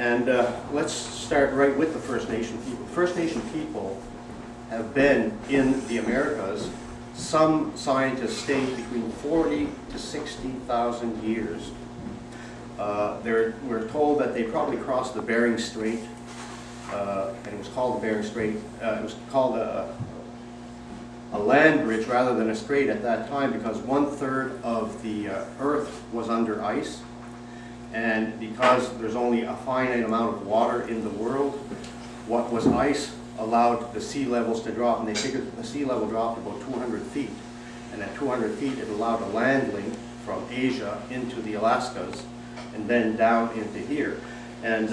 And let's start right with the First Nation people. First Nation people have been in the Americas, some scientists state, between 40 to 60,000 years. We're told that they probably crossed the Bering Strait, and it was called the Bering Strait. It was called a land bridge rather than a strait at that time, because 1/3 of the Earth was under ice, and because there's only a finite amount of water in the world, what was ice allowed the sea levels to drop, and they figured that the sea level dropped about 200 feet, and at 200 feet it allowed a land link from Asia into the Alaskas and then down into here. And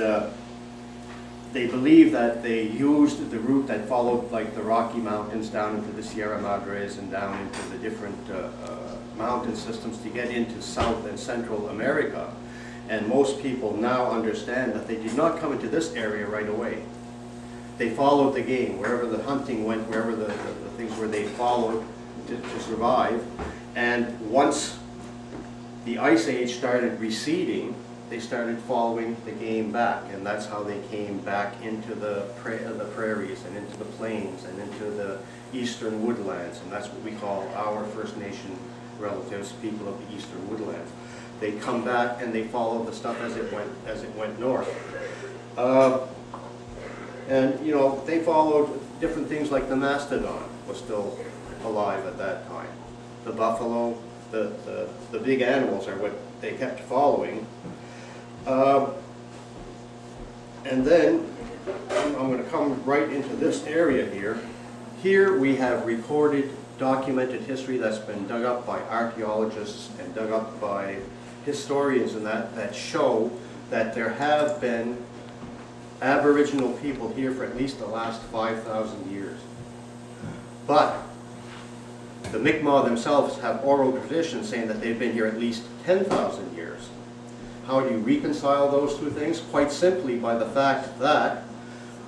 they believe that they used the route that followed like the Rocky Mountains down into the Sierra Madres and down into the different mountain systems to get into South and Central America. And most people now understand that they did not come into this area right away. They followed the game, wherever the hunting went, wherever the things were, they followed to survive. And once the Ice Age started receding, they started following the game back, and that's how they came back into the prairies and into the plains and into the eastern woodlands, and that's what we call our First Nation relatives, people of the eastern woodlands. They come back and they follow the stuff as it went north. And you know, they followed different things like the mastodon was still alive at that time. The buffalo, the big animals are what they kept following. And then I'm going to come right into this area here. Here we have recorded, documented history that's been dug up by archaeologists and dug up by historians, and that show that there have been Aboriginal people here for at least the last 5,000 years. But the Mi'kmaq themselves have oral traditions saying that they've been here at least 10,000 years. How do you reconcile those two things? Quite simply by the fact that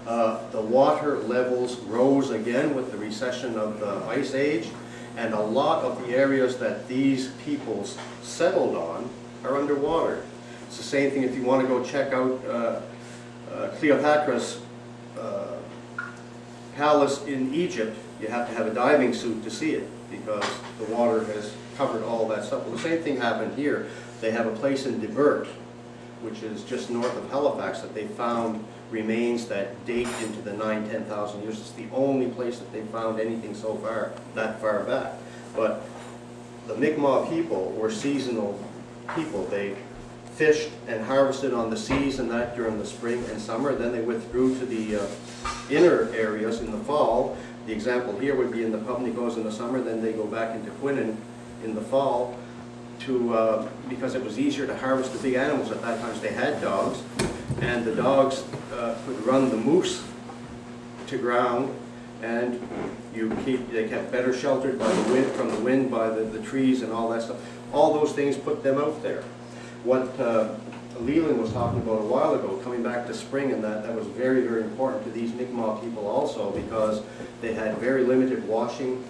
the water levels rose again with the recession of the Ice Age, and a lot of the areas that these peoples settled on are underwater. It's the same thing if you want to go check out Cleopatra's palace in Egypt. You have to have a diving suit to see it because the water has covered all that stuff. Well, the same thing happened here. They have a place in Debert, which is just north of Halifax, that they found remains that date into the 9,000–10,000 years. It's the only place that they found anything so far, that far back. But the Mi'kmaq people were seasonal people. They fished and harvested on the seas and that during the spring and summer. Then they withdrew to the inner areas in the fall. The example here would be in the Pubnicos in the summer. Then they go back into Quinnen in the fall because it was easier to harvest the big animals at that time. So they had dogs, and the dogs could run the moose to ground, and they kept better sheltered by the wind, from the wind, by the trees and all that stuff. All those things put them out there. What Leland was talking about a while ago, coming back to spring, and that was very, very important to these Mi'kmaq people also, because they had very limited washing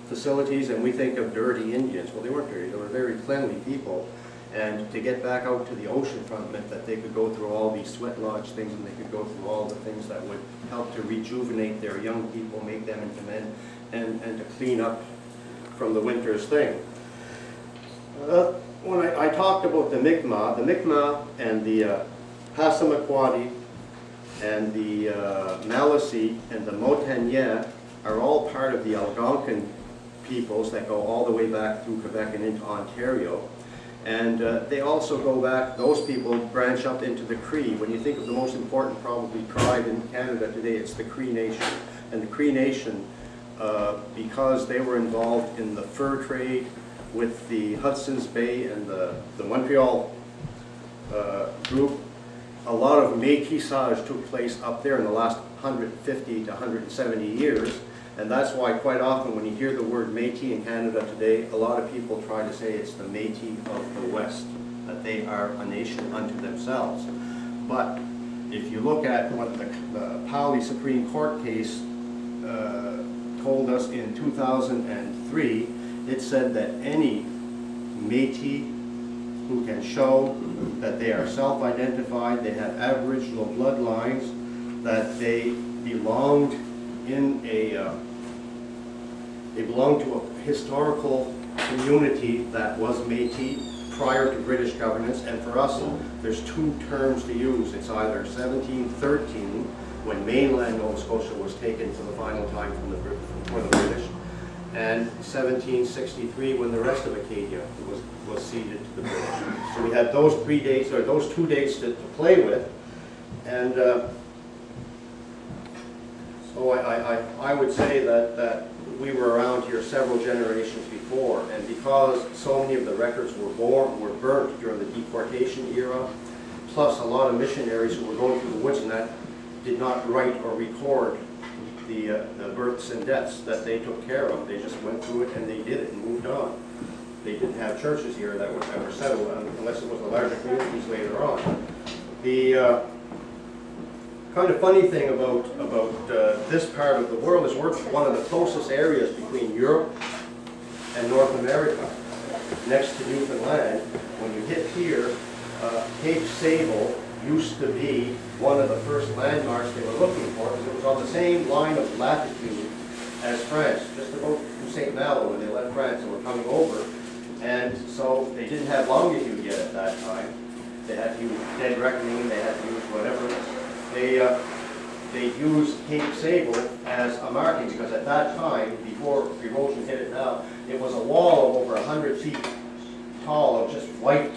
facilities, and we think of dirty Indians. Well, they weren't dirty, they were very cleanly people, and to get back out to the ocean front meant that they could go through all these sweat lodge things, and they could go through all the things that would help to rejuvenate their young people, make them into men, and to clean up from the winter's thing. When I talked about the Mi'kmaq and the Passamaquoddy and the Maliseet and the Montagnais are all part of the Algonquin peoples that go all the way back through Quebec and into Ontario. And they also go back, those people branch up into the Cree. When you think of the most important probably tribe in Canada today, it's the Cree Nation. And the Cree Nation, because they were involved in the fur trade with the Hudson's Bay and the Montreal group, a lot of métissage took place up there in the last 150 to 170 years. And that's why quite often when you hear the word Métis in Canada today, a lot of people try to say it's the Métis of the West, that they are a nation unto themselves. But if you look at what the Pauli Supreme Court case told us in 2003, it said that any Métis who can show that they are self-identified, they have Aboriginal bloodlines, that they belonged in they belonged to a historical community that was Metis prior to British governance. And for us, there's two terms to use. It's either 1713, when mainland Nova Scotia was taken for the final time for the British, and 1763, when the rest of Acadia was ceded to the British. So we had those three dates, or those 2 dates to play with. And so I would say that we were around here several generations before, and because so many of the records were burnt during the deportation era, plus a lot of missionaries who were going through the woods and that did not write or record the births and deaths that they took care of. They just went through it and they did it and moved on. They didn't have churches here that were settled unless it was the larger communities later on. The kind of funny thing about this part of the world is we're one of the closest areas between Europe and North America, next to Newfoundland. When you hit here, Cape Sable used to be one of the first landmarks they were looking for, because it was on the same line of latitude as France, just about from St. Malo when they left France and were coming over. And so they didn't have longitude yet at that time. They had to use dead reckoning, they had to use whatever. They used Cape Sable as a marking, because at that time, before erosion hit it now, it was a wall of over 100 feet tall of just white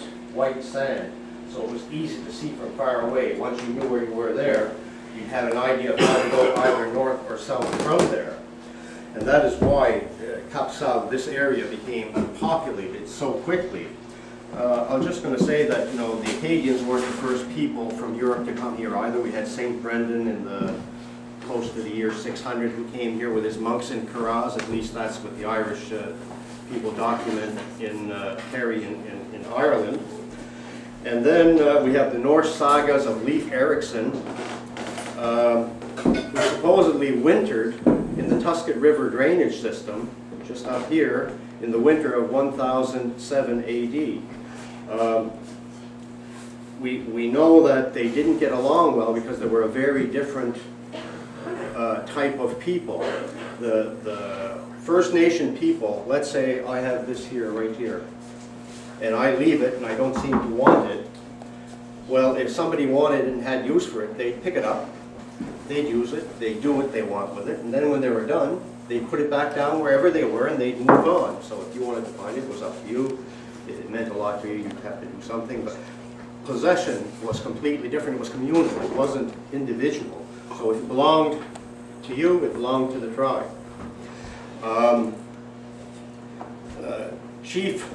sand. So it was easy to see from far away. Once you knew where you were there, you'd have an idea of how to go either north or south from there. And that is why Cap Sal, this area, became populated so quickly. I'm just going to say that, you know, the Acadians weren't the first people from Europe to come here either. We had St. Brendan in the close to the year 600 who came here with his monks in Curragh. At least that's what the Irish people document in Kerry in Ireland. And then we have the Norse sagas of Leif Erikson, who supposedly wintered in the Tuscan River drainage system, just up here, in the winter of 1007 AD. We know that they didn't get along well because they were a very different type of people. The First Nation people, let's say I have this here, right here, and I leave it and I don't seem to want it. Well, if somebody wanted and had use for it, they'd pick it up, they'd use it, they'd do what they want with it, and then when they were done, they'd put it back down wherever they were and they'd move on. So if you wanted to find it, it was up to you. If it meant a lot to you, you'd have to do something. But possession was completely different. It was communal. It wasn't individual. So if it belonged to you, it belonged to the tribe. Chief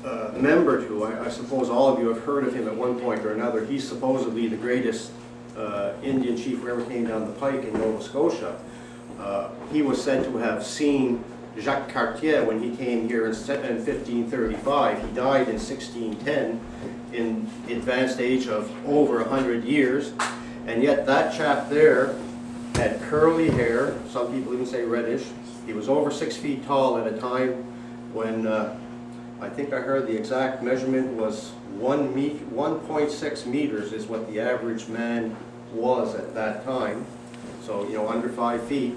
Membertou, I suppose all of you have heard of him at one point or another. He's supposedly the greatest Indian chief who ever came down the pike in Nova Scotia. He was said to have seen Jacques Cartier when he came here in 1535. He died in 1610 in the advanced age of over 100 years. And yet that chap there had curly hair, some people even say reddish. He was over 6 feet tall at a time when I think I heard the exact measurement was 1.6 meters is what the average man was at that time. So, you know, under 5 feet.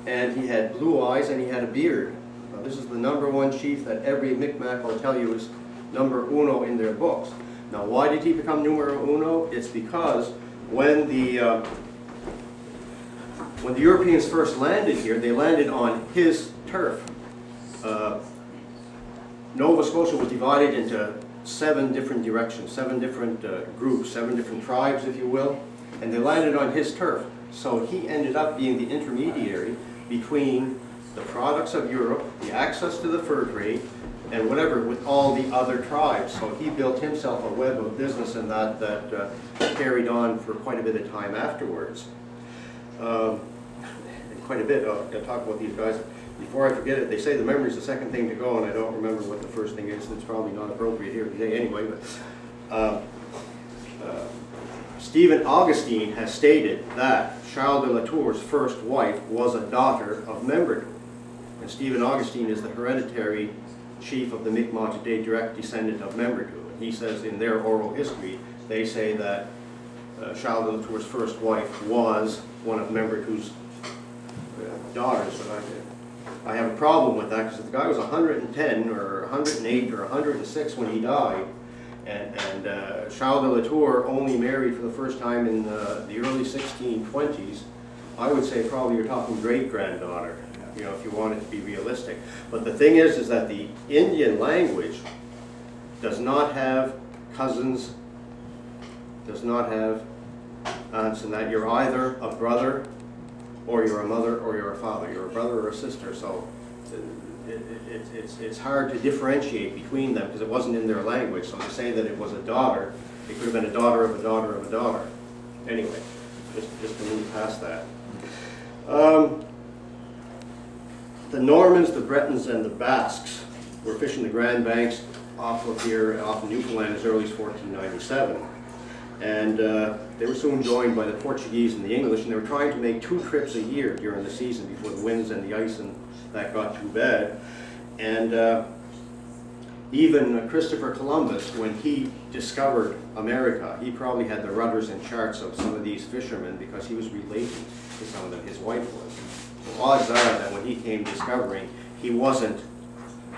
And he had blue eyes and he had a beard. Now, this is the #1 chief that every Micmac will tell you is number uno in their books. Now, why did he become numero uno? It's because when the Europeans first landed here, they landed on his turf. Nova Scotia was divided into 7 different directions, 7 different groups, 7 different tribes, if you will, and they landed on his turf. So he ended up being the intermediary between the products of Europe, the access to the fur trade, and whatever, with all the other tribes. So he built himself a web of business in that carried on for quite a bit of time afterwards. Quite a bit. I'll talk about these guys. Before I forget it, they say the memory is the second thing to go, and I don't remember what the first thing is. It's probably not appropriate here today anyway. But Stephen Augustine has stated that Charles de la Tour's first wife was a daughter of Membertou. And Stephen Augustine is the hereditary chief of the Mi'kmaq today, direct descendant of Membertou. he says in their oral history, they say that Charles de la Tour's first wife was one of Membertou's daughters. But I have a problem with that, because if the guy was 110 or 108 or 106 when he died, and Charles de la Tour only married for the first time in the early 1620s, I would say probably you're talking great-granddaughter, you know, if you want it to be realistic. But the thing is that the Indian language does not have cousins, does not have aunts, and that you're either a brother, or you're a mother, or you're a father. You're a brother or a sister, so it's hard to differentiate between them because it wasn't in their language. So to say that it was a daughter, it could have been a daughter of a daughter of a daughter. Anyway, just to move past that. The Normans, the Bretons, and the Basques were fishing the Grand Banks off of here, off of Newfoundland as early as 1497. And they were soon joined by the Portuguese and the English, and they were trying to make 2 trips a year during the season before the winds and the ice and that got too bad. And even Christopher Columbus, when he discovered America, he probably had the rudders and charts of some of these fishermen because he was related to some of them. His wife was. So odds are that when he came discovering, he wasn't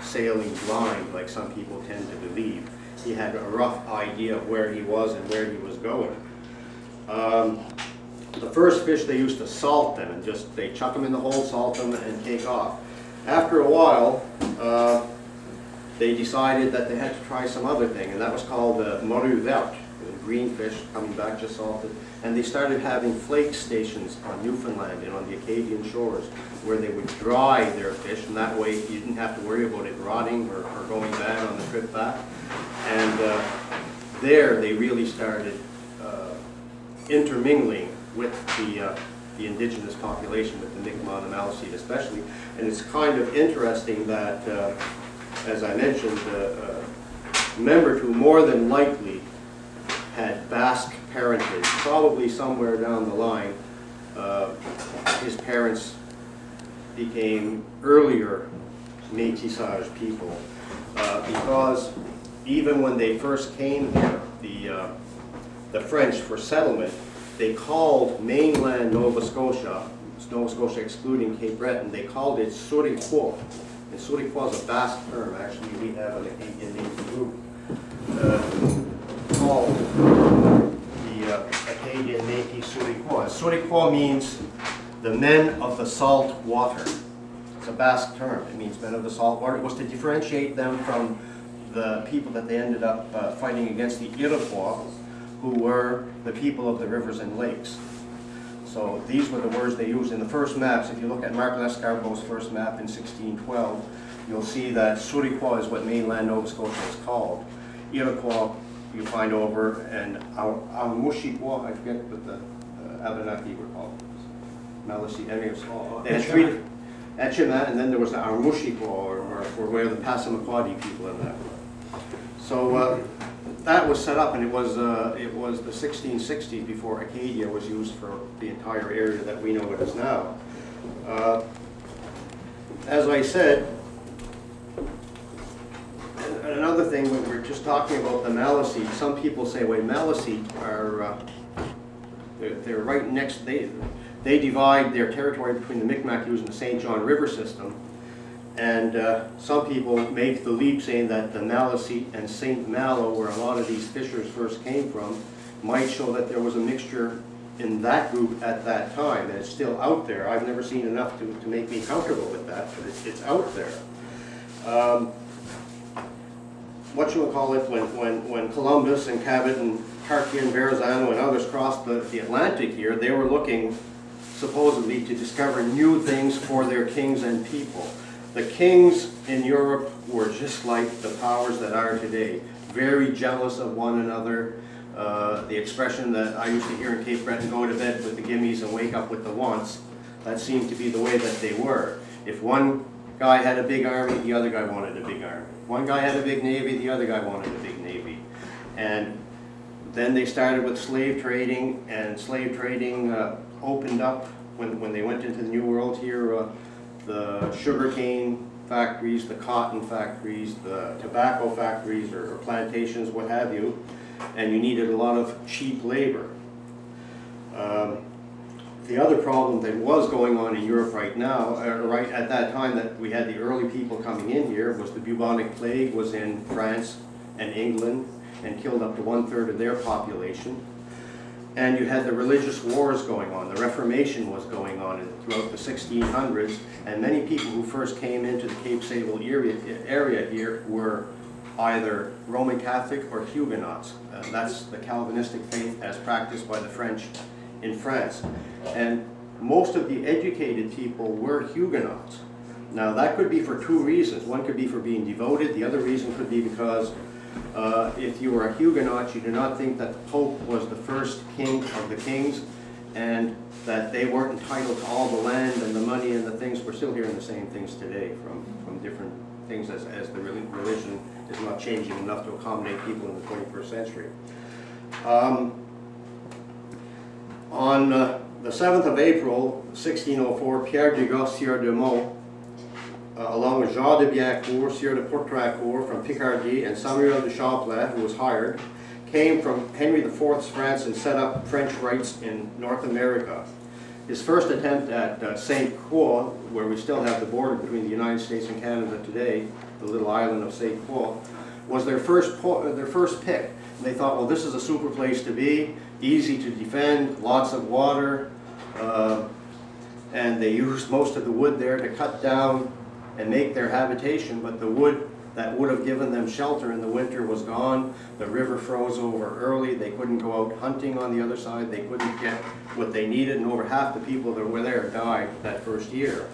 sailing blind like some people tend to believe. He had a rough idea of where he was and where he was going. The first fish, they used to salt them and just, they chuck them in the hole, salt them, and take off. After a while, they decided that they had to try some other thing, and that was called morue verte, green fish coming back just salted. And they started having flake stations on Newfoundland and on the Acadian shores where they would dry their fish, and that way you didn't have to worry about it rotting or going bad on the trip back. And there they really started intermingling with the indigenous population, with the Mi'kmaq and the Maliseet especially. And it's kind of interesting that, as I mentioned, Membertou more than likely had Basque parentage. Probably somewhere down the line, his parents became earlier Métissage people, because even when they first came here, the French, for settlement, they called mainland Nova Scotia excluding Cape Breton, they called it Surette. And Surette is a Basque term. Actually, we have an Acadian name group called the Acadian Metis Surette. Surette means the men of the salt water. It's a Basque term. It means men of the salt water. It was to differentiate them from the people that they ended up fighting against, the Iroquois, who were the people of the rivers and lakes. So these were the words they used in the first maps. If you look at Marc Lescarbot's first map in 1612, you'll see that Surette is what mainland Nova Scotia is called. Iroquois you find over, and Mushiqua, I forget what the Abenaki were called. Maliseet, they had 3 different, and then there was the Mushiqua, or where the Passamaquoddy people in that were. So that was set up, and it was the 1660s before Acadia was used for the entire area that we know it is now. As I said, and another thing, when we're just talking about the Maliseet, some people say, wait, Maliseet are, they're right next, they divide their territory between the Micmac using the St. John River system. And some people make the leap saying that the Maliseet and St. Malo, where a lot of these fishers first came from, might show that there was a mixture in that group at that time, and it's still out there. I've never seen enough to make me comfortable with that, but it's out there. What you would call it, when Columbus and Cabot and Cartier and Verrazano and others crossed the Atlantic here, they were looking supposedly to discover new things for their kings and people. The kings in Europe were just like the powers that are today, very jealous of one another. The expression that I used to hear in Cape Breton, go to bed with the gimmies and wake up with the wants, that seemed to be the way that they were. If one guy had a big army, the other guy wanted a big army. One guy had a big navy, the other guy wanted a big navy. And then they started with slave trading, and slave trading opened up when they went into the New World here. The sugarcane factories, the cotton factories, the tobacco factories or plantations, what have you, and you needed a lot of cheap labor. The other problem that was going on in Europe right now, right at that time that we had the early people coming in here, was the Bubonic Plague was in France and England and killed up to 1/3 of their population. And you had the religious wars going on. The Reformation was going on throughout the 1600s, and many people who first came into the Cape Sable area here were either Roman Catholic or Huguenots. That's the Calvinistic faith as practiced by the French in France. And most of the educated people were Huguenots. Now that could be for two reasons. One could be for being devoted. The other reason could be because if you were a Huguenot, you did not think that the Pope was the first king of the kings, and that they weren't entitled to all the land and the money and the things. We're still hearing the same things today from different things as the religion is not changing enough to accommodate people in the 21st century. On the 7th of April, 1604, Pierre de Gosse, Sieur de Mont, along with Jean de Biencourt, Sieur de Portracourt from Picardy, and Samuel de Champlain, who was hired, came from Henry IV's France and set up French rights in North America. His first attempt at St. Croix, where we still have the border between the United States and Canada today, the little island of St. Croix, was their first pick. And they thought, well, this is a super place to be, easy to defend, lots of water, and they used most of the wood there to cut down and make their habitation, but the wood that would have given them shelter in the winter was gone. The river froze over early. They couldn't go out hunting on the other side. They couldn't get what they needed, and over half the people that were there died that first year.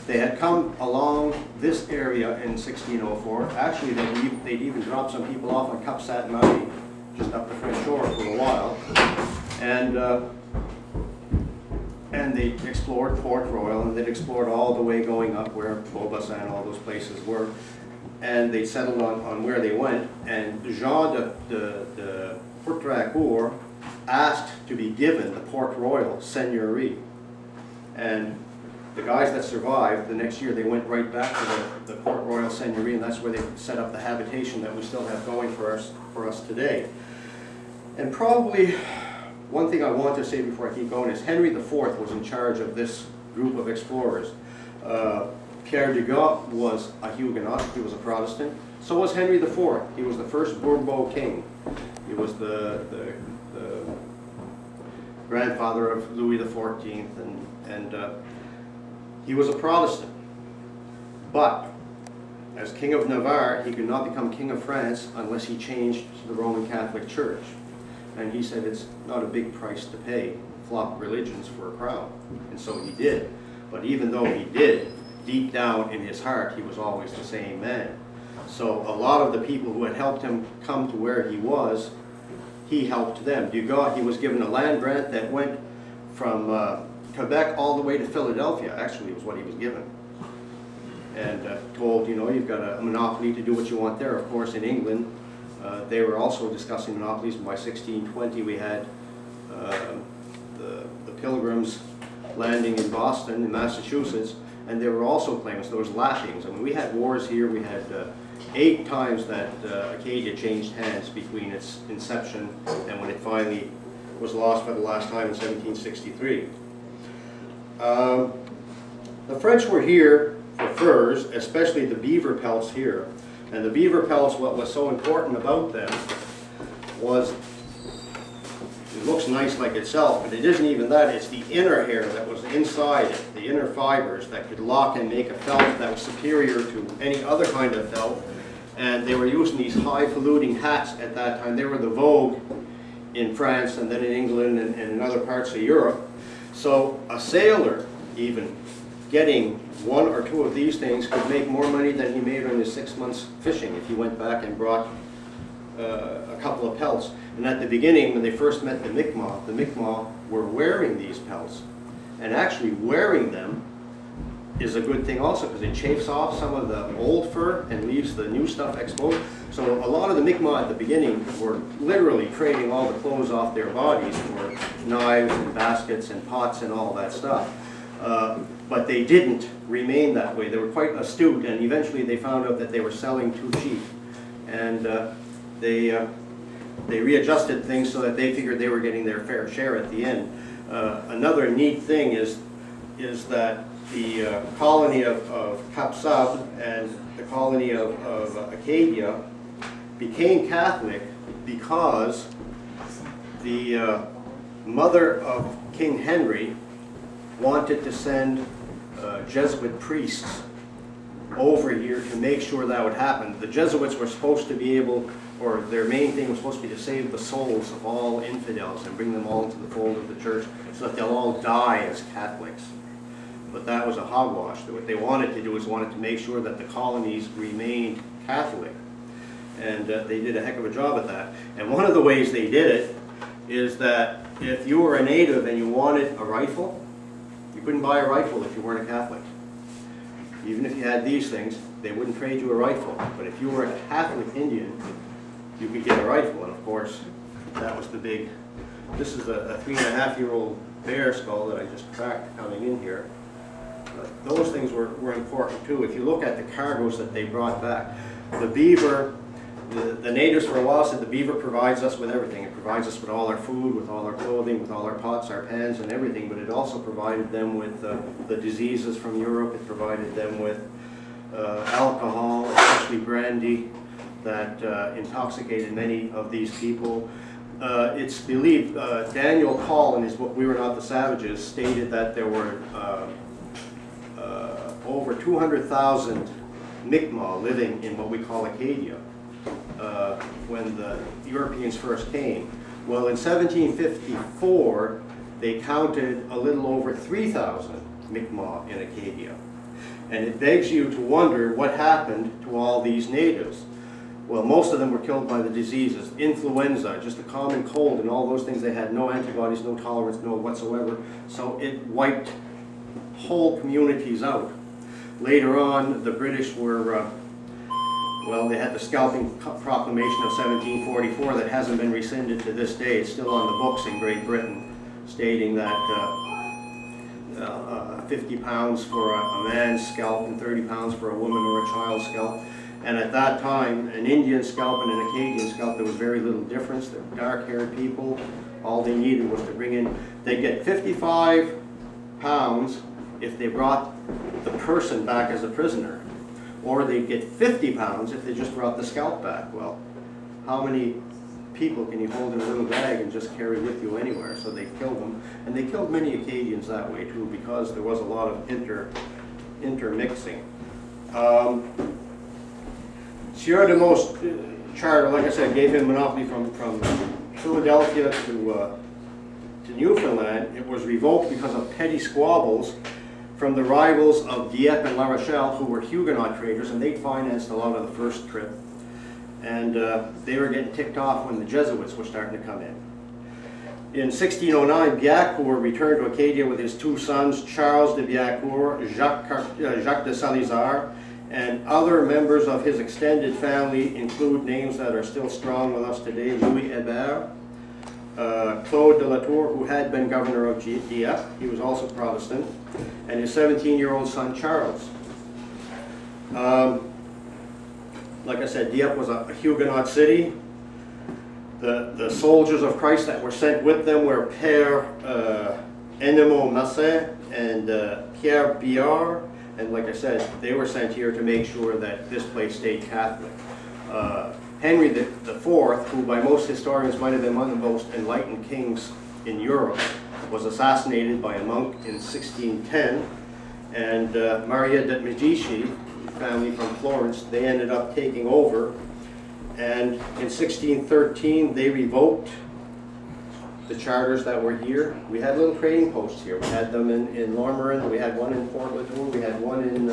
They had come along this area in 1604. Actually, they'd even dropped some people off on Cap Sainte-Marie, just up the French shore for a while. And they explored Port Royal, and they'd explored all the way going up where Beaubassin, all those places were. And they settled on where they went. And Jean de Portracourt asked to be given the Port Royal Seigneurie. And the guys that survived, the next year they went right back to the Port Royal Seigneurie, and that's where they set up the habitation that we still have going for us today. And probably one thing I want to say before I keep going is Henry IV was in charge of this group of explorers. Pierre de Gosse was a Huguenot, he was a Protestant. So was Henry IV. He was the first Bourbon king. He was the grandfather of Louis XIV, and he was a Protestant. But as King of Navarre, he could not become King of France unless he changed to the Roman Catholic Church. And he said it's not a big price to pay, flop religions for a crown. And so he did. But even though he did, deep down in his heart, he was always the same man. So a lot of the people who had helped him come to where he was, he helped them. De Gosse, he was given a land grant that went from Quebec all the way to Philadelphia, actually was what he was given. And told, you know, you've got a monopoly to do what you want there. Of course, in England, they were also discussing monopolies, and by 1620 we had the Pilgrims landing in Boston, in Massachusetts, and they were also claimants. There was lappings. I mean, we had wars here. We had 8 times that Acadia changed hands between its inception and when it finally was lost for the last time in 1763. The French were here for furs, especially the beaver pelts here. And the beaver pelts, what was so important about them was, it looks nice like itself, but it isn't even that. It's the inner hair that was inside it, the inner fibers that could lock and make a felt that was superior to any other kind of felt. And they were using these high-polluting hats at that time. They were the vogue in France and then in England and in other parts of Europe. So a sailor, even getting 1 or 2 of these things, could make more money than he made on his 6 months fishing if he went back and brought a couple of pelts. And at the beginning, when they first met the Mi'kmaq were wearing these pelts. And actually wearing them is a good thing also, because it chafes off some of the old fur and leaves the new stuff exposed. So a lot of the Mi'kmaq at the beginning were literally trading all the clothes off their bodies for knives and baskets and pots and all that stuff. But they didn't remain that way. They were quite astute, and eventually they found out that they were selling too cheap. And they readjusted things so that they figured they were getting their fair share at the end. Another neat thing is that the colony of Cap Sable and the colony of Acadia became Catholic because the mother of King Henry wanted to send Jesuit priests over here to make sure that would happen. The Jesuits were supposed to be able, or their main thing was supposed to be to save the souls of all infidels and bring them all into the fold of the church so that they'll all die as Catholics. But that was a hogwash. What they wanted to do was wanted to make sure that the colonies remained Catholic. And they did a heck of a job at that. And one of the ways they did it is that if you were a native and you wanted a rifle, you couldn't buy a rifle if you weren't a Catholic. Even if you had these things, they wouldn't trade you a rifle. But if you were a Catholic Indian, you could get a rifle. And of course, that was the big... This is a 3.5-year-old bear skull that I just cracked coming in here. Those things were important too. If you look at the cargoes that they brought back, the beaver, the natives for a while said the beaver provides us with everything. It provides us with all our food, with all our clothing, with all our pots, our pans, and everything, but it also provided them with the diseases from Europe. It provided them with alcohol, especially brandy, that intoxicated many of these people. It's believed, Daniel Call in his book, We Were Not the Savages, stated that there were over 200,000 Mi'kmaq living in what we call Acadia when the Europeans first came. Well, in 1754, they counted a little over 3,000 Mi'kmaq in Acadia. And it begs you to wonder what happened to all these natives. Well, most of them were killed by the diseases. Influenza, just a common cold, and all those things. They had no antibodies, no tolerance, no whatsoever. So it wiped whole communities out. Later on, the British were, well, they had the Scalping Proclamation of 1744 that hasn't been rescinded to this day. It's still on the books in Great Britain, stating that 50 pounds for a man's scalp and 30 pounds for a woman or a child's scalp. And at that time, an Indian scalp and an Acadian scalp, there was very little difference. They were dark-haired people. All they needed was to bring in, they'd get 55 pounds if they brought the person back as a prisoner. Or they'd get 50 pounds if they just brought the scalp back. Well, how many people can you hold in a little bag and just carry with you anywhere? So they killed them. And they killed many Acadians that way too, because there was a lot of intermixing. Sieur de Most charter, like I said, gave him monopoly from Philadelphia to Newfoundland. It was revoked because of petty squabbles from the rivals of Dieppe and La Rochelle, who were Huguenot traders, and they financed a lot of the first trip. And they were getting ticked off when the Jesuits were starting to come in. In 1609, Biacourt returned to Acadia with his two sons, Charles de Biacourt, Jacques de Salizar, and other members of his extended family include names that are still strong with us today: Louis Hébert, Claude de la Tour, who had been governor of Dieppe, he was also Protestant, and his 17-year-old son Charles. Like I said, Dieppe was a Huguenot city. The soldiers of Christ that were sent with them were Père Enemo Massin and Pierre Biard. And like I said, they were sent here to make sure that this place stayed Catholic. Henry IV, who by most historians might have been one of the most enlightened kings in Europe, was assassinated by a monk in 1610. And Maria de Medici, family from Florence, they ended up taking over. And in 1613, they revoked the charters that were here. We had little trading posts here. We had them in Lourmarin, we had one in Port Latour, we had one in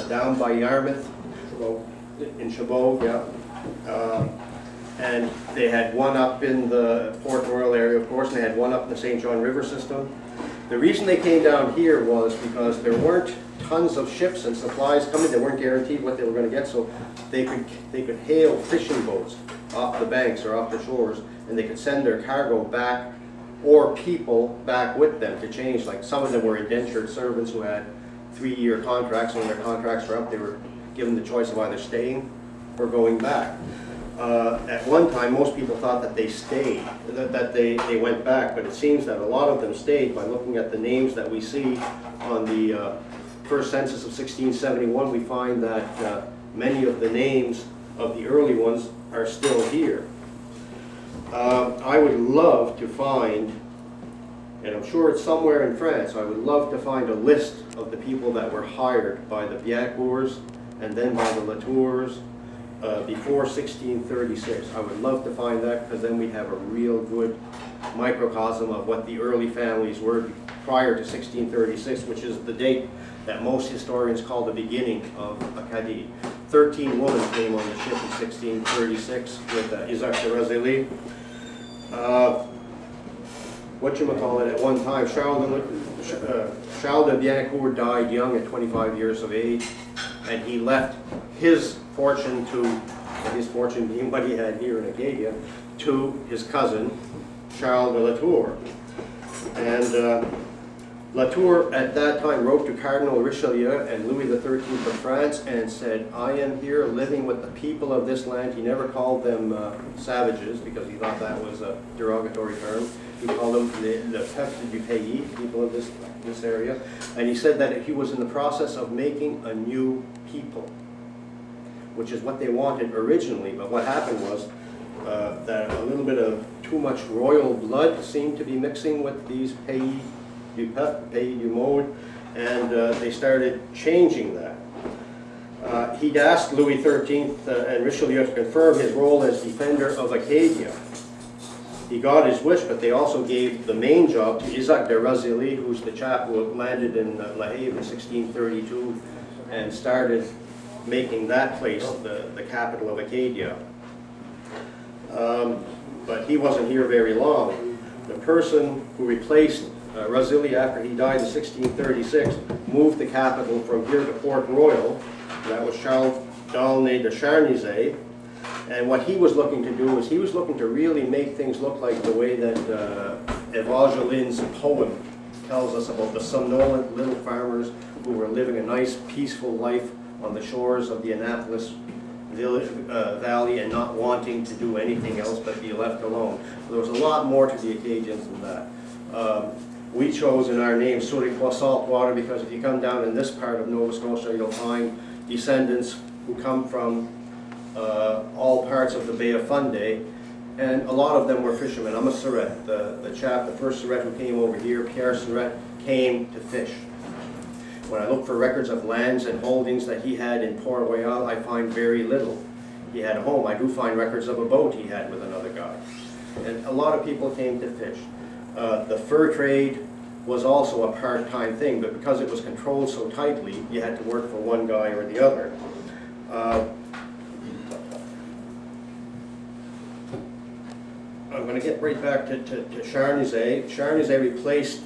down by Yarmouth, in Chabot, yeah. And they had one up in the Port Royal area, of course, and they had one up in the St. John River system. The reason they came down here was because there weren't tons of ships and supplies coming. They weren't guaranteed what they were going to get, so they could hail fishing boats off the banks or off the shores, and they could send their cargo back or people back with them to change. Like some of them were indentured servants who had 3-year contracts, and when their contracts were up, they were given the choice of either staying or going back. At one time, most people thought that they stayed, that they went back, but it seems that a lot of them stayed. By looking at the names that we see on the first census of 1671, we find that many of the names of the early ones are still here. I would love to find, and I'm sure it's somewhere in France, I would love to find a list of the people that were hired by the Biencourts and then by the Latours before 1636. I would love to find that, because then we'd have a real good microcosm of what the early families were prior to 1636, which is the date that most historians call the beginning of Acadie. 13 women came on the ship in 1636 with Isaac de Razilly. Whatchamacallit, at one time, Charles de Biencourt died young at 25 years of age, and he left his fortune being what he had here in Acadia, to his cousin, Charles de Latour. And Latour at that time wrote to Cardinal Richelieu and Louis XIII of France and said, I am here living with the people of this land. He never called them savages, because he thought that was a derogatory term. He called them le peuple du pays, people of this area. And he said that he was in the process of making a new people, which is what they wanted originally. But what happened was that a little bit of too much royal blood seemed to be mixing with these pays du peuple, pays du monde, and they started changing that. He'd asked Louis XIII and Richelieu to confirm his role as defender of Acadia. He got his wish, but they also gave the main job to Isaac de Razilly, who's the chap who landed in La Havre in 1632 and started making that place the capital of Acadia. But he wasn't here very long. The person who replaced Razilly after he died in 1636 moved the capital from here to Port Royal. That was Charles d'Aulnay de Charnisay. And what he was looking to do is he was looking to really make things look like the way that Evangelin's poem tells us about the somnolent little farmers who were living a nice, peaceful life on the shores of the Annapolis Valley and not wanting to do anything else but be left alone. So there was a lot more to the Acadians than that. We chose in our name Surette, saltwater, because if you come down in this part of Nova Scotia, you'll find descendants who come from all parts of the Bay of Fundy, and a lot of them were fishermen. I'm a Surette. The first Surette who came over here, Pierre Surette, came to fish. When I look for records of lands and holdings that he had in Port Royal, I find very little. He had a home. I do find records of a boat he had with another guy. And a lot of people came to fish. The fur trade was also a part-time thing, but because it was controlled so tightly, you had to work for one guy or the other. I'm going to get right back to Charnisay. Charnisay replaced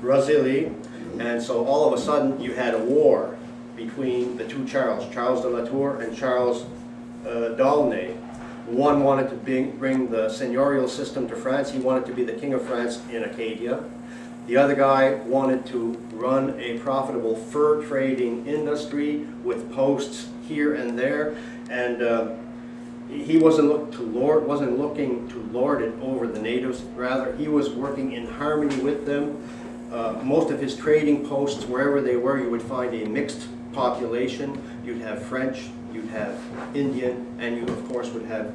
Razilly, and so all of a sudden you had a war between the two Charles, Charles de Latour and Charles d'Aulnay. One wanted to bring the seigneurial system to France. He wanted to be the king of France in Acadia. The other guy wanted to run a profitable fur trading industry with posts here and there, and he wasn't looking to lord it over the natives. Rather, he was working in harmony with them. Most of his trading posts, wherever they were, you would find a mixed population. You'd have French, you'd have Indian, and you, of course, would have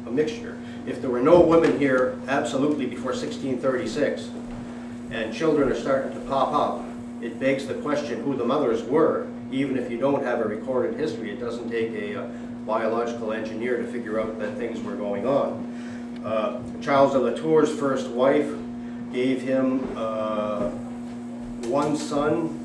a mixture. If there were no women here, absolutely, before 1636, and children are starting to pop up, it begs the question who the mothers were. Even if you don't have a recorded history, it doesn't take a biological engineer to figure out that things were going on. Charles de Latour's first wife gave him one son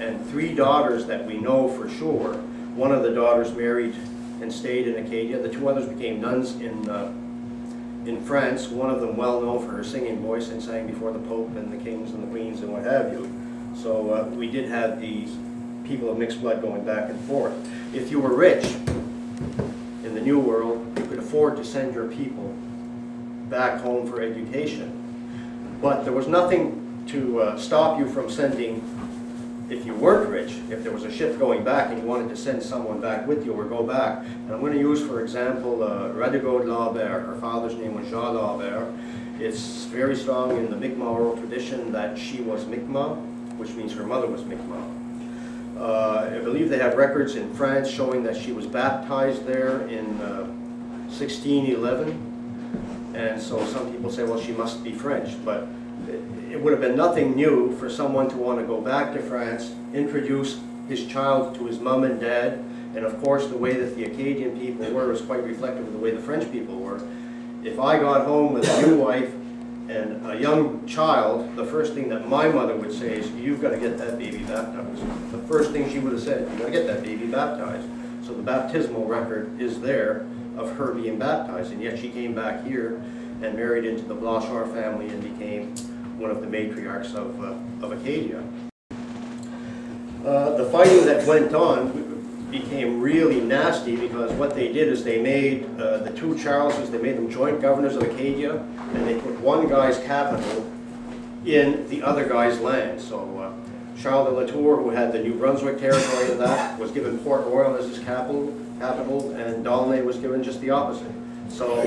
and 3 daughters that we know for sure. One of the daughters married and stayed in Acadia. The 2 others became nuns in France. One of them well known for her singing voice and sang before the Pope and the kings and the queens and what have you. So we did have these people of mixed blood going back and forth. If you were rich in the New World, you could afford to send your people back home for education. But there was nothing to stop you from sending, if you weren't rich, if there was a ship going back and you wanted to send someone back with you or go back. And I'm going to use, for example, Radegod Laubert. Her father's name was Jean Laubert. It's very strong in the Mi'kmaq oral tradition that she was Mi'kmaq, which means her mother was Mi'kmaq. I believe they have records in France showing that she was baptized there in 1611. And so some people say, well, she must be French. But it would have been nothing new for someone to want to go back to France, introduce his child to his mom and dad. And of course, the way that the Acadian people were is quite reflective of the way the French people were. If I got home with a new wife and a young child, the first thing that my mother would say is, you've got to get that baby baptized. The first thing she would have said, you've got to get that baby baptized. So the baptismal record is there of her being baptized, and yet she came back here and married into the Blanchard family and became one of the matriarchs of Acadia. The fighting that went on became really nasty because what they did is they made the two Charleses, they made them joint governors of Acadia, and they put one guy's capital in the other guy's land. So Charles de La Tour, who had the New Brunswick territory in that, was given Port Royal as his capital, and D'Aulnay was given just the opposite. So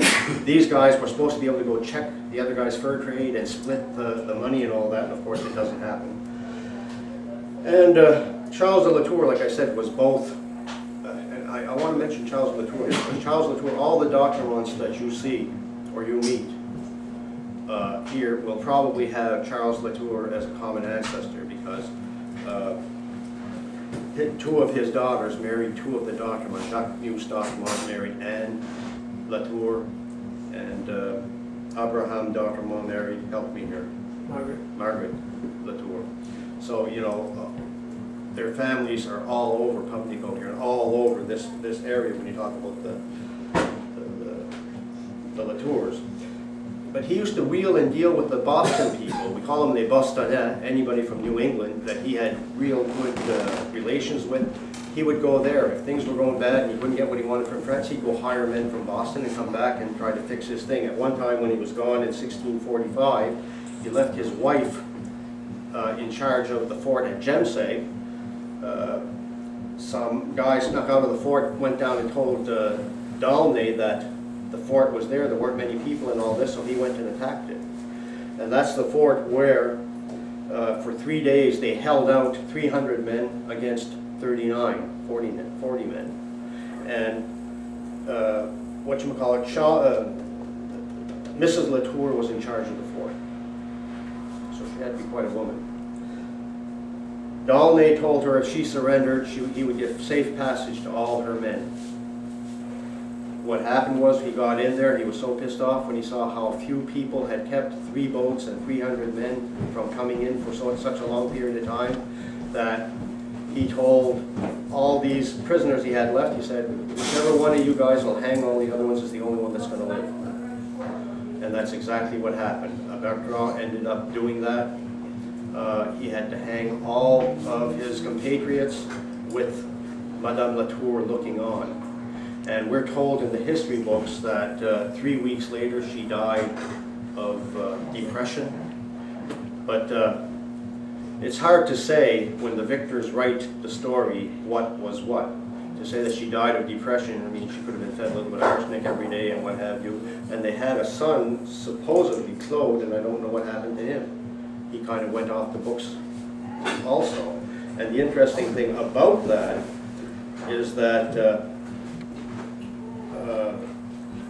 these guys were supposed to be able to go check the other guy's fur trade and split the money and all that, and of course it doesn't happen. And Charles de La Tour, like I said, was both. I want to mention Charles de La Tour. Because Charles de La Tour, all the documents that you see or you meet here will probably have Charles de La Tour as a common ancestor, because two of his daughters married two of the documents. Jacques Muse Document married Anne Latour, and Abraham Document married, help me here, Margaret Latour. So, you know, their families are all over Pubnicos here and all over this area when you talk about the Latours. But he used to wheel and deal with the Boston people. We call them les Bostonnais, anybody from New England that he had real good relations with. He would go there. If things were going bad and he couldn't get what he wanted from France, he'd go hire men from Boston and come back and try to fix his thing. At one time when he was gone in 1645, he left his wife in charge of the fort at Jemseg. Some guy snuck out of the fort, went down and told D'Aulnay that the fort was there weren't many people and all this, so he went and attacked it. And that's the fort where for 3 days they held out 300 men against 40 men. And Mrs. Latour was in charge of the fort. So she had to be quite a woman. D'Aulnay told her if she surrendered, he would give safe passage to all her men. What happened was he got in there, he was so pissed off when he saw how few people had kept 3 boats and 300 men from coming in for such a long period of time, that he told all these prisoners he had left, he said, whichever one of you guys will hang all the other ones is the only one that's going to live. And that's exactly what happened. Bertrand ended up doing that. He had to hang all of his compatriots with Madame Latour looking on. And we're told in the history books that 3 weeks later she died of depression. But it's hard to say when the victors write the story what was what. To say that she died of depression, I mean, she could have been fed a little bit of arsenic every day and what have you. And they had a son, supposedly Claude, and I don't know what happened to him. He kind of went off the books also. And the interesting thing about that is that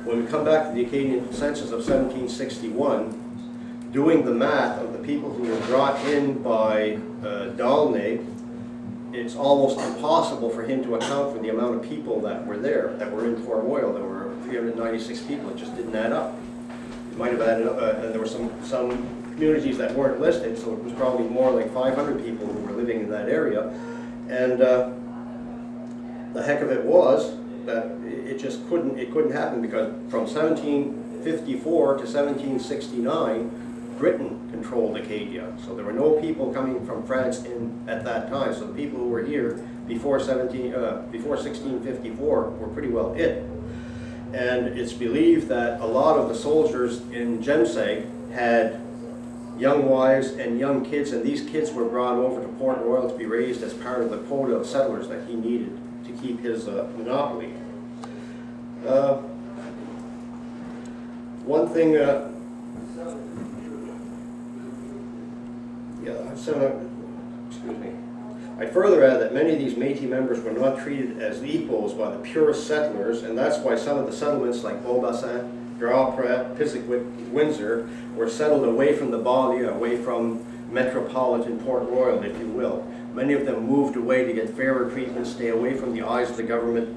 when we come back to the Acadian census of 1761, doing the math of the people who were brought in by D'Aulnay, it's almost impossible for him to account for the amount of people that were there, that were in Port Royal. There were 396 people. It just didn't add up. It might have added up, and there were some communities that weren't listed, so it was probably more like 500 people who were living in that area. And the heck of it was that it just couldn't happen, because from 1754 to 1769, Britain controlled Acadia. So there were no people coming from France in at that time. So the people who were here before 1654 were pretty well it. And it's believed that a lot of the soldiers in Jemseg had young wives and young kids, and these kids were brought over to Port Royal to be raised as part of the quota of settlers that he needed to keep his monopoly. One thing, excuse me. I further add that many of these Métis members were not treated as equals by the purest settlers, and that's why some of the settlements like Beaubassin, Grand-Pret, Pisicwick, Windsor were settled away from the banlieue, away from metropolitan Port Royal, if you will. Many of them moved away to get fairer treatment, stay away from the eyes of the government,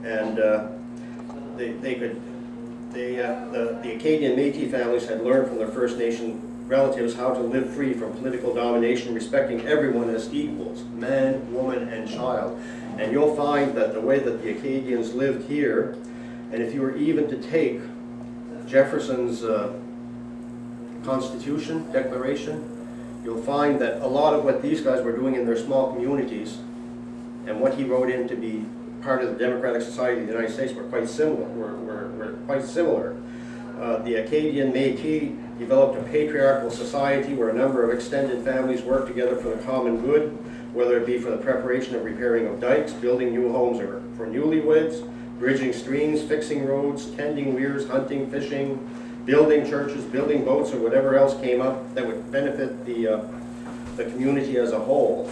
and the Acadian Métis families had learned from their First Nation relatives how to live free from political domination, respecting everyone as equals, man, woman, and child. And you'll find that the way that the Acadians lived here, and if you were even to take Jefferson's Constitution, Declaration, you'll find that a lot of what these guys were doing in their small communities and what he wrote in to be part of the Democratic Society of the United States were quite similar. The Acadian Métis developed a patriarchal society where a number of extended families worked together for the common good, whether it be for the preparation of repairing of dikes, building new homes or for newlyweds, bridging streams, fixing roads, tending weirs, hunting, fishing, building churches, building boats, or whatever else came up that would benefit the community as a whole.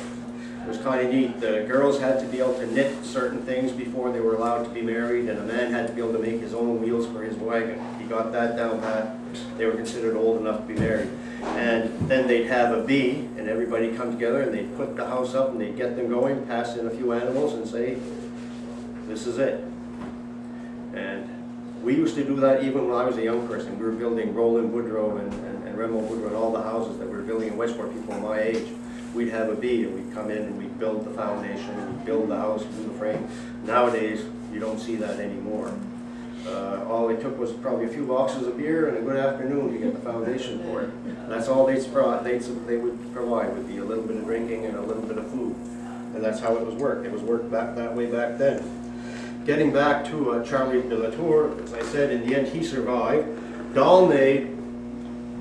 It was kind of neat. The girls had to be able to knit certain things before they were allowed to be married, and a man had to be able to make his own wheels for his wagon. He got that down pat. They were considered old enough to be married. And then they'd have a bee, and everybody come together, and they'd put the house up, and they'd get them going, pass in a few animals, and say, this is it. And we used to do that even when I was a young person. We were building Roland Woodrow and Remo Woodrow and all the houses that we were building in Westport, people my age. We'd have a bee, and we'd come in and we'd build the foundation, and we'd build the house, do the frame. Nowadays, you don't see that anymore. All it took was probably a few boxes of beer and a good afternoon to get the foundation for it. That's all they would provide, would be a little bit of drinking and a little bit of food. And that's how it was worked. It was worked back that way back then. Getting back to Charlie de la Tour, as I said, in the end he survived. D'Aulnay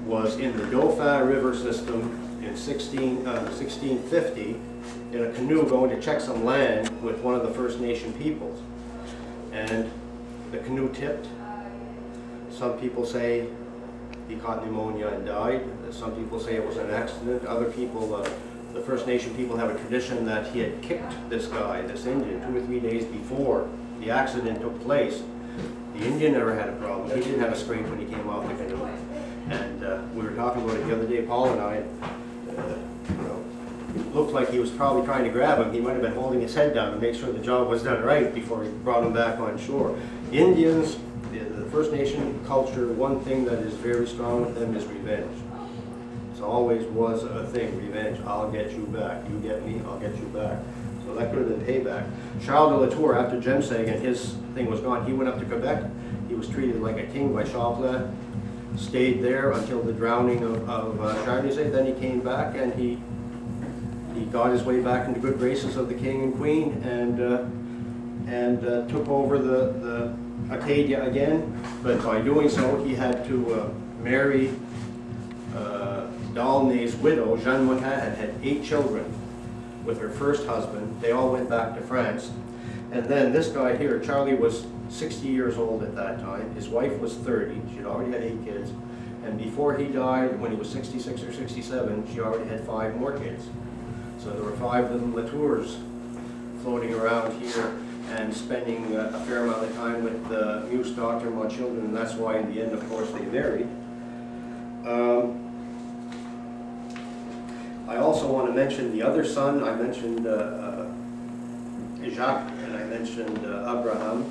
was in the Dauphin River system in 1650 in a canoe going to check some land with one of the First Nation peoples. And the canoe tipped. Some people say he caught pneumonia and died. Some people say it was an accident. Other people, the First Nation people, have a tradition that he had kicked this guy, this Indian, 2 or 3 days before the accident took place. The Indian never had a problem. He didn't have a scrape when he came off the canoe. And we were talking about it the other day, Paul and I. It looked like he was probably trying to grab him. He might have been holding his head down to make sure the job was done right before he brought him back on shore. Indians, the First Nation culture, one thing that is very strong with them is revenge. It always was a thing, revenge. I'll get you back. You get me, I'll get you back. So that could have been payback. Charles de la Tour, after Jemseg and his thing was gone, he went up to Quebec. He was treated like a king by Champlain. Stayed there until the drowning of Charles. Then he came back and he got his way back into good graces of the king and queen and took over the Acadia again. But by doing so, he had to marry D'Aulnay's widow. Jeanne Motin had 8 children with her first husband. They all went back to France. And then this guy here, Charlie, was 60 years old at that time. His wife was 30. She'd already had 8 kids. And before he died, when he was 66 or 67, she already had 5 more kids. So there were 5 little Latours floating around here and spending a fair amount of time with the Muse doctor and my children, and that's why in the end, of course, they married. I also want to mention the other son. I mentioned Jacques, and I mentioned Abraham,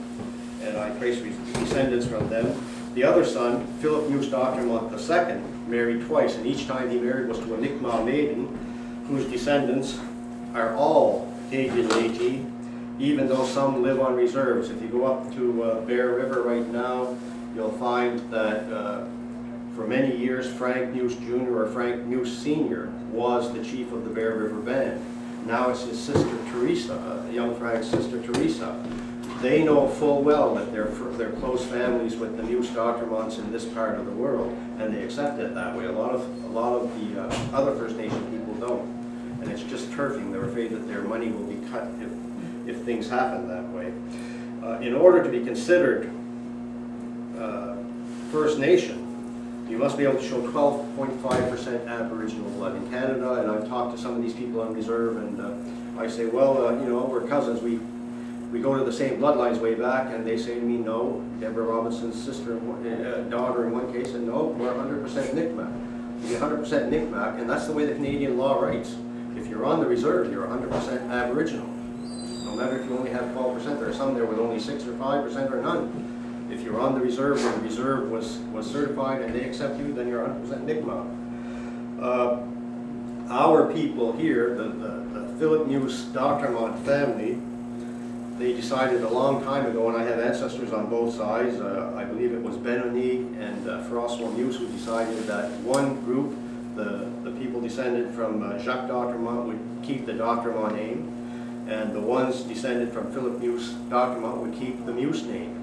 and I traced descendants from them. The other son, Philip Muse Doctor II, married twice, and each time he married was to a Mi'kmaq maiden, whose descendants are all Acadian Métis, even though some live on reserves. If you go up to Bear River right now, you'll find that for many years Frank Muse Jr. or Frank Muse Sr. was the chief of the Bear River Band. Now it's his sister Teresa, young Frank's sister Teresa, they know full well that they're close families with the Musee Doctormonts in this part of the world, and they accept it that way. A lot of the other First Nation people don't, and it's just turfing. They're afraid that their money will be cut if things happen that way. In order to be considered First Nation, you must be able to show 12.5% Aboriginal blood in Canada. And I've talked to some of these people on reserve, and I say, well, you know, we're cousins. We go to the same bloodlines way back, and they say to me, no. Deborah Robinson's sister, daughter in one case, and no, we're 100% Nipmuc. You get 100% Nipmuc, and that's the way the Canadian law writes. If you're on the reserve, you're 100% Aboriginal. No matter if you only have 12%, there are some there with only 6 or 5% or none. If you're on the reserve where the reserve was certified and they accept you, then you're 100% Nipmuc. Our people here, the Philip Musee Doctormont family, they decided a long time ago, and I have ancestors on both sides, I believe it was Benoni and François Musee who decided that one group, the people descended from Jacques Doctormont, would keep the Doctormont name, and the ones descended from Philip Musee Doctormont would keep the Musee name.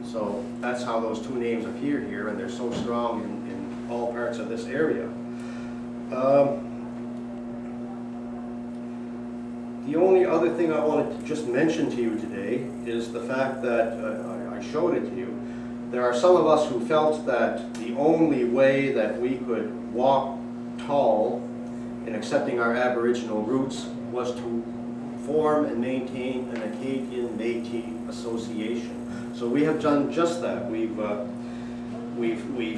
So that's how those two names appear here, and they're so strong in all parts of this area. The only other thing I wanted to just mention to you today is the fact that, I showed it to you, there are some of us who felt that the only way that we could walk tall in accepting our Aboriginal roots was to form and maintain an Acadian Métis association. So we have done just that. We've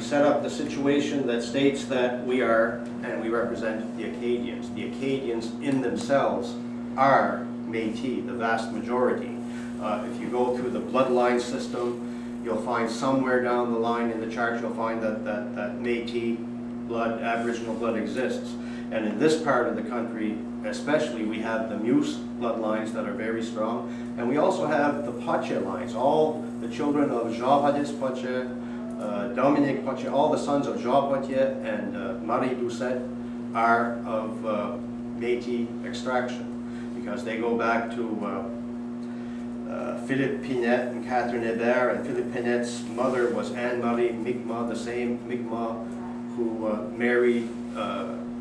set up the situation that states that we are, and we represent the Acadians. The Acadians in themselves are Métis, the vast majority. If you go through the bloodline system, you'll find somewhere down the line in the chart, you'll find that Métis blood, Aboriginal blood exists. And in this part of the country, especially, we have the Musee bloodlines that are very strong. And we also have the Poche lines. All the children of Jean-Baptiste Poche, Dominique Poche, all the sons of Jean Potier and Marie Doucette are of Métis extraction, because they go back to Philippe Pinette and Catherine Hébert, and Philippe Pinette's mother was Anne-Marie Mi'kmaq, the same Mi'kmaq who married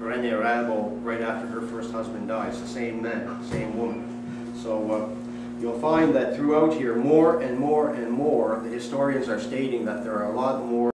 René Rabot right after her first husband died. It's the same man, same woman. So you'll find that throughout here, more and more and more, the historians are stating that there are a lot more